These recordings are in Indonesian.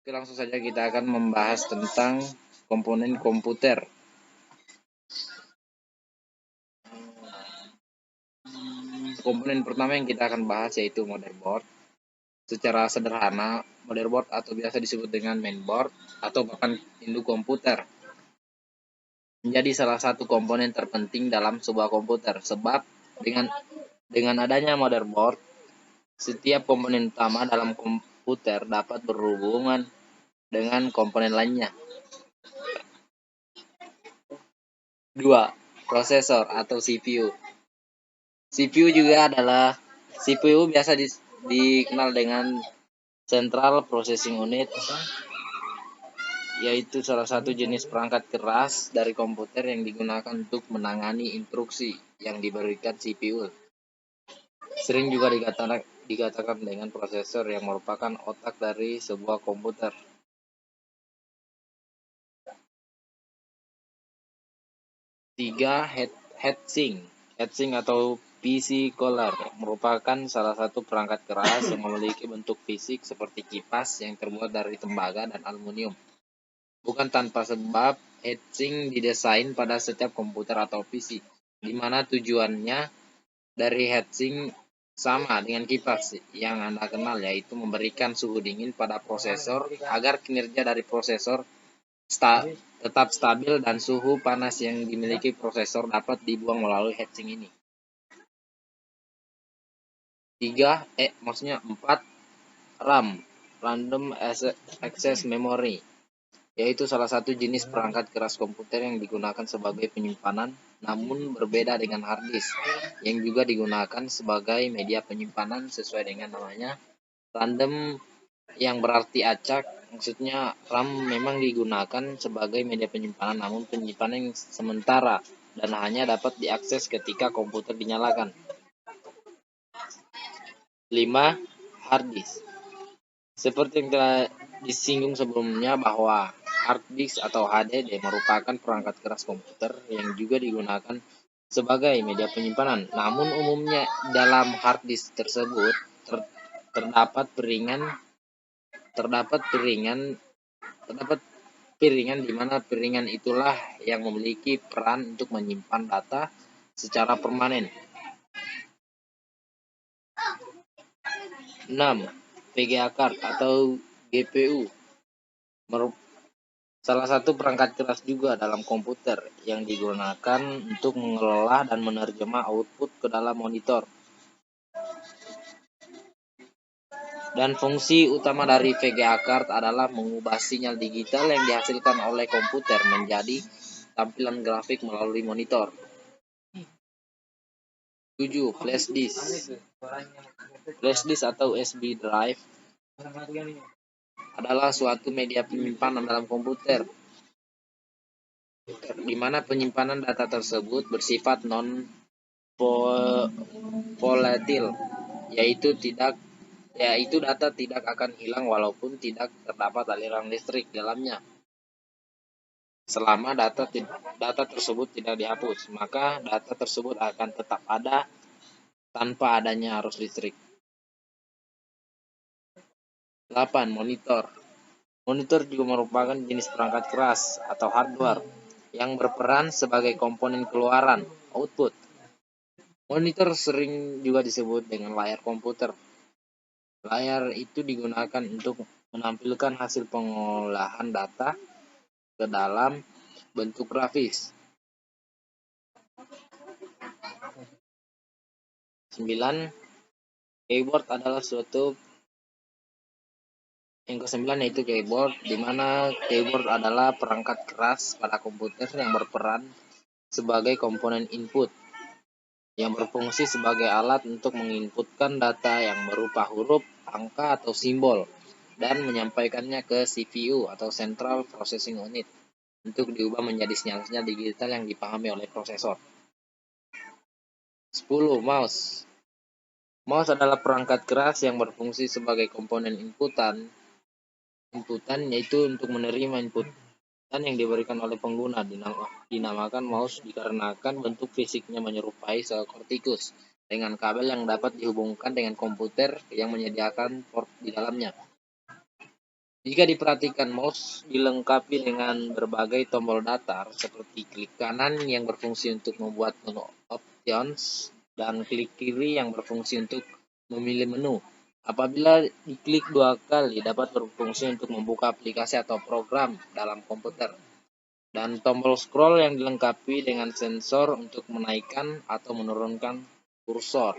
Oke, langsung saja kita akan membahas tentang komponen komputer. Komponen pertama yang kita akan bahas yaitu motherboard. Secara sederhana, motherboard atau biasa disebut dengan mainboard atau bahkan induk komputer menjadi salah satu komponen terpenting dalam sebuah komputer, sebab dengan adanya motherboard, setiap komponen utama dalam komputer dapat berhubungan dengan komponen lainnya. 2. Prosesor atau CPU. CPU biasa dikenal dengan Central Processing Unit, yaitu salah satu jenis perangkat keras dari komputer yang digunakan untuk menangani instruksi yang diberikan CPU. Sering juga dikatakan dengan prosesor yang merupakan otak dari sebuah komputer. 3. Heatsink. Heatsink atau PC cooler merupakan salah satu perangkat keras yang memiliki bentuk fisik seperti kipas yang terbuat dari tembaga dan aluminium. Bukan tanpa sebab, heatsink didesain pada setiap komputer atau PC, di mana tujuannya dari heatsink sama dengan kipas yang Anda kenal, yaitu memberikan suhu dingin pada prosesor agar kinerja dari prosesor tetap stabil dan suhu panas yang dimiliki prosesor dapat dibuang melalui heatsink ini. 4. RAM, Random Access Memory, yaitu salah satu jenis perangkat keras komputer yang digunakan sebagai penyimpanan, namun berbeda dengan hard disk, yang juga digunakan sebagai media penyimpanan sesuai dengan namanya. Random yang berarti acak, maksudnya RAM memang digunakan sebagai media penyimpanan, namun penyimpanan yang sementara dan hanya dapat diakses ketika komputer dinyalakan. 5. Hard disk. Seperti yang telah disinggung sebelumnya bahwa hard disk atau HDD merupakan perangkat keras komputer yang juga digunakan sebagai media penyimpanan. Namun umumnya dalam hard disk tersebut terdapat piringan di mana piringan itulah yang memiliki peran untuk menyimpan data secara permanen. 6. VGA card atau GPU, salah satu perangkat keras juga dalam komputer yang digunakan untuk mengelola dan menerjemah output ke dalam monitor. Dan fungsi utama dari VGA card adalah mengubah sinyal digital yang dihasilkan oleh komputer menjadi tampilan grafik melalui monitor. 7. Flash disk. Flash disk atau USB drive adalah suatu media penyimpanan dalam komputer, di mana penyimpanan data tersebut bersifat non-volatil, yaitu data tidak akan hilang walaupun tidak terdapat aliran listrik dalamnya. Selama data tersebut tidak dihapus, maka data tersebut akan tetap ada tanpa adanya arus listrik. 8. Monitor. Monitor juga merupakan jenis perangkat keras atau hardware yang berperan sebagai komponen keluaran output. Monitor sering juga disebut dengan layar komputer. Layar itu digunakan untuk menampilkan hasil pengolahan data ke dalam bentuk grafis. 9. Keyboard adalah yang ke-9 yaitu keyboard, di mana keyboard adalah perangkat keras pada komputer yang berperan sebagai komponen input, yang berfungsi sebagai alat untuk menginputkan data yang berupa huruf, angka, atau simbol, dan menyampaikannya ke CPU atau Central Processing Unit untuk diubah menjadi sinyal-sinyal digital yang dipahami oleh prosesor. 10. Mouse. Mouse adalah perangkat keras yang berfungsi sebagai komponen inputan, yaitu untuk menerima inputan yang diberikan oleh pengguna. Dinamakan mouse dikarenakan bentuk fisiknya menyerupai sel kortikus dengan kabel yang dapat dihubungkan dengan komputer yang menyediakan port di dalamnya. Jika diperhatikan, mouse dilengkapi dengan berbagai tombol datar seperti klik kanan yang berfungsi untuk membuat menu options dan klik kiri yang berfungsi untuk memilih menu. Apabila diklik dua kali, dapat berfungsi untuk membuka aplikasi atau program dalam komputer. Dan tombol scroll yang dilengkapi dengan sensor untuk menaikkan atau menurunkan kursor.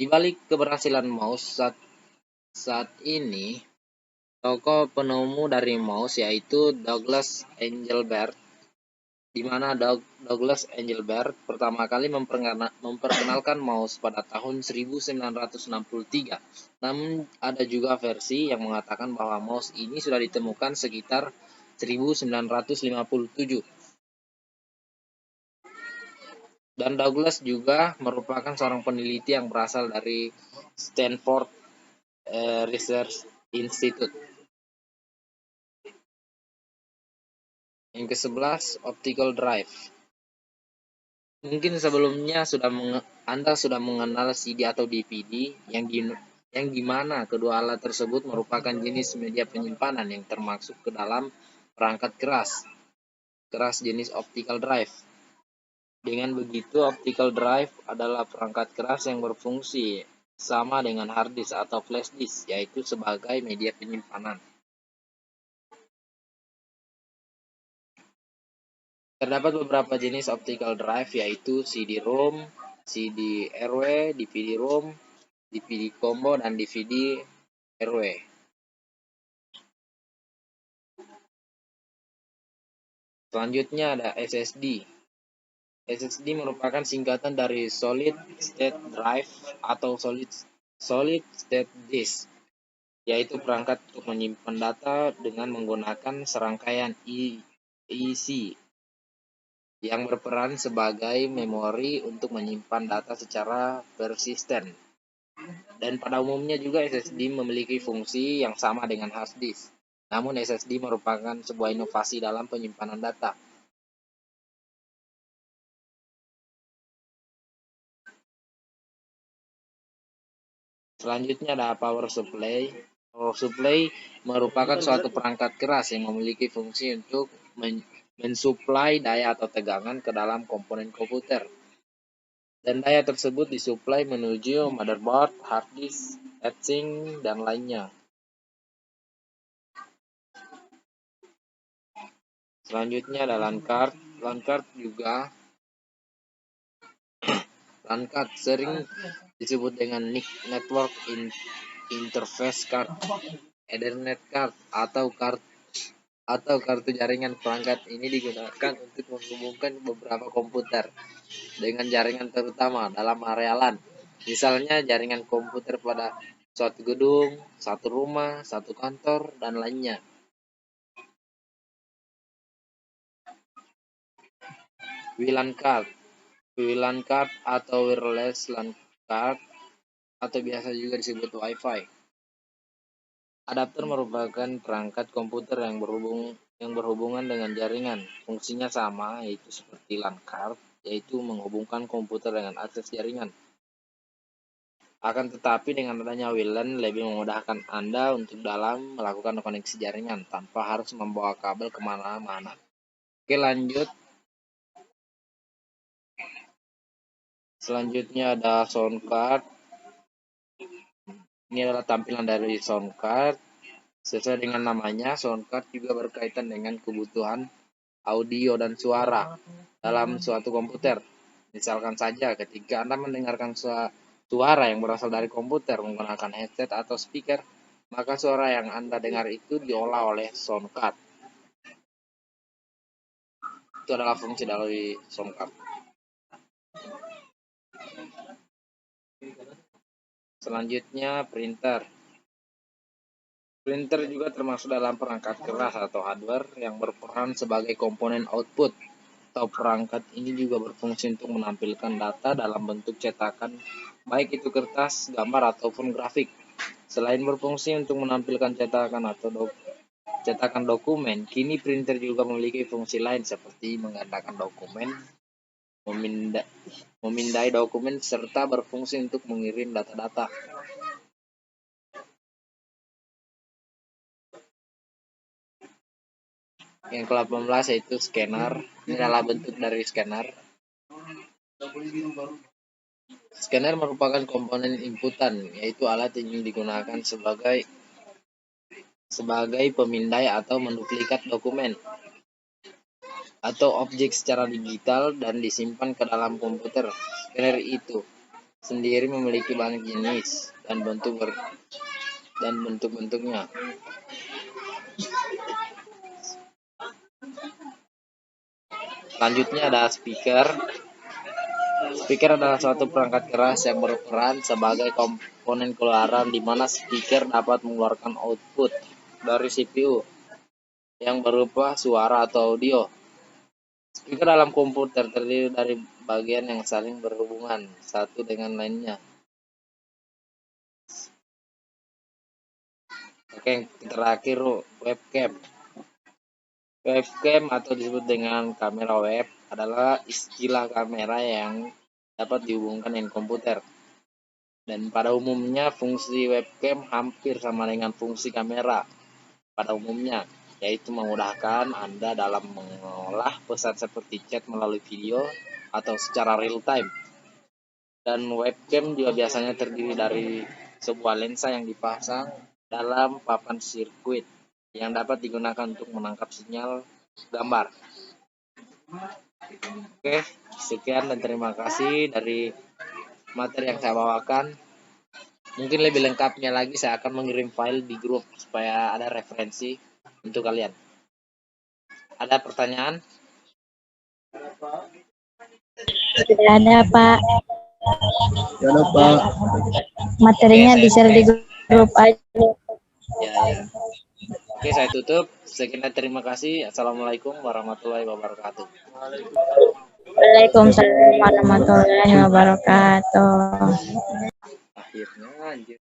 Di balik keberhasilan mouse saat ini, tokoh penemu dari mouse yaitu Douglas Engelbart, di mana Douglas Engelbart pertama kali memperkenalkan mouse pada tahun 1963. Namun ada juga versi yang mengatakan bahwa mouse ini sudah ditemukan sekitar 1957. Dan Douglas juga merupakan seorang peneliti yang berasal dari Stanford Research Institute. Yang ke-11, optical drive. Mungkin sebelumnya Anda sudah mengenal CD atau DVD yang dimana kedua alat tersebut merupakan jenis media penyimpanan yang termasuk ke dalam perangkat keras jenis optical drive. Dengan begitu, optical drive adalah perangkat keras yang berfungsi sama dengan hard disk atau flash disk, yaitu sebagai media penyimpanan. Terdapat beberapa jenis optical drive, yaitu CD-ROM, CD-RW, DVD-ROM, DVD combo, dan DVD-RW. Selanjutnya ada SSD. SSD merupakan singkatan dari Solid State Drive atau Solid State Disk, yaitu perangkat untuk menyimpan data dengan menggunakan serangkaian EC yang berperan sebagai memori untuk menyimpan data secara persisten. Dan pada umumnya juga SSD memiliki fungsi yang sama dengan hard disk. Namun SSD merupakan sebuah inovasi dalam penyimpanan data. Selanjutnya ada power supply. Power supply merupakan suatu perangkat keras yang memiliki fungsi untuk mensuplai daya atau tegangan ke dalam komponen komputer. Dan daya tersebut disuplai menuju motherboard, hard disk, heatsink, dan lainnya. Selanjutnya ada LAN card. LAN card sering disebut dengan NIC, Network Interface Card, Ethernet Card, atau kartu jaringan. Perangkat ini digunakan untuk menghubungkan beberapa komputer dengan jaringan terutama dalam area LAN. Misalnya jaringan komputer pada suatu gedung, satu rumah, satu kantor, dan lainnya. WLAN card. WLAN card atau wireless LAN card atau biasa juga disebut Wi-Fi. Adapter merupakan perangkat komputer yang berhubungan dengan jaringan. Fungsinya sama, yaitu seperti LAN card, yaitu menghubungkan komputer dengan akses jaringan. Akan tetapi dengan adanya WLAN lebih memudahkan Anda untuk melakukan koneksi jaringan tanpa harus membawa kabel kemana-mana. Oke, lanjut. Selanjutnya ada sound card. Ini adalah tampilan dari sound card. Sesuai dengan namanya, sound card juga berkaitan dengan kebutuhan audio dan suara dalam suatu komputer. Misalkan saja ketika Anda mendengarkan suara yang berasal dari komputer menggunakan headset atau speaker, maka suara yang Anda dengar itu diolah oleh sound card. Itu adalah fungsi dari sound card. Selanjutnya, printer. Printer juga termasuk dalam perangkat keras atau hardware yang berperan sebagai komponen output, atau perangkat ini juga berfungsi untuk menampilkan data dalam bentuk cetakan, baik itu kertas, gambar, ataupun grafik. Selain berfungsi untuk menampilkan cetakan dokumen, kini printer juga memiliki fungsi lain seperti menggandakan dokumen memindai dokumen, serta berfungsi untuk mengirim data-data. Yang ke-18 yaitu scanner. Ini adalah bentuk dari scanner. Scanner merupakan komponen inputan, yaitu alat yang digunakan sebagai pemindai atau menduplikat dokumen atau objek secara digital dan disimpan ke dalam komputer. Scanner itu sendiri memiliki banyak jenis dan bentuk-bentuknya. Selanjutnya ada speaker. Speaker adalah suatu perangkat keras yang berperan sebagai komponen keluaran di mana speaker dapat mengeluarkan output dari CPU yang berupa suara atau audio. Speaker dalam komputer terdiri dari bagian yang saling berhubungan satu dengan lainnya. Oke, yang terakhir webcam. Webcam atau disebut dengan kamera web adalah istilah kamera yang dapat dihubungkan dengan komputer. Dan pada umumnya fungsi webcam hampir sama dengan fungsi kamera pada umumnya, yaitu memudahkan Anda dalam mengolah pesan seperti chat melalui video atau secara real time. Dan webcam juga biasanya terdiri dari sebuah lensa yang dipasang dalam papan sirkuit yang dapat digunakan untuk menangkap sinyal gambar. Oke, sekian dan terima kasih dari materi yang saya bawakan. Mungkin lebih lengkapnya lagi saya akan mengirim file di grup supaya ada referensi untuk kalian. Ada pertanyaan? Tidak ada, Pak. Ya udah, Pak. Materinya Oke, di-share di grup aja. Ya. Oke, saya tutup. Sekian dan terima kasih. Assalamualaikum warahmatullahi wabarakatuh. Waalaikumsalam warahmatullahi wabarakatuh. Akhirnya anjir.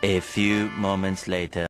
A few moments later.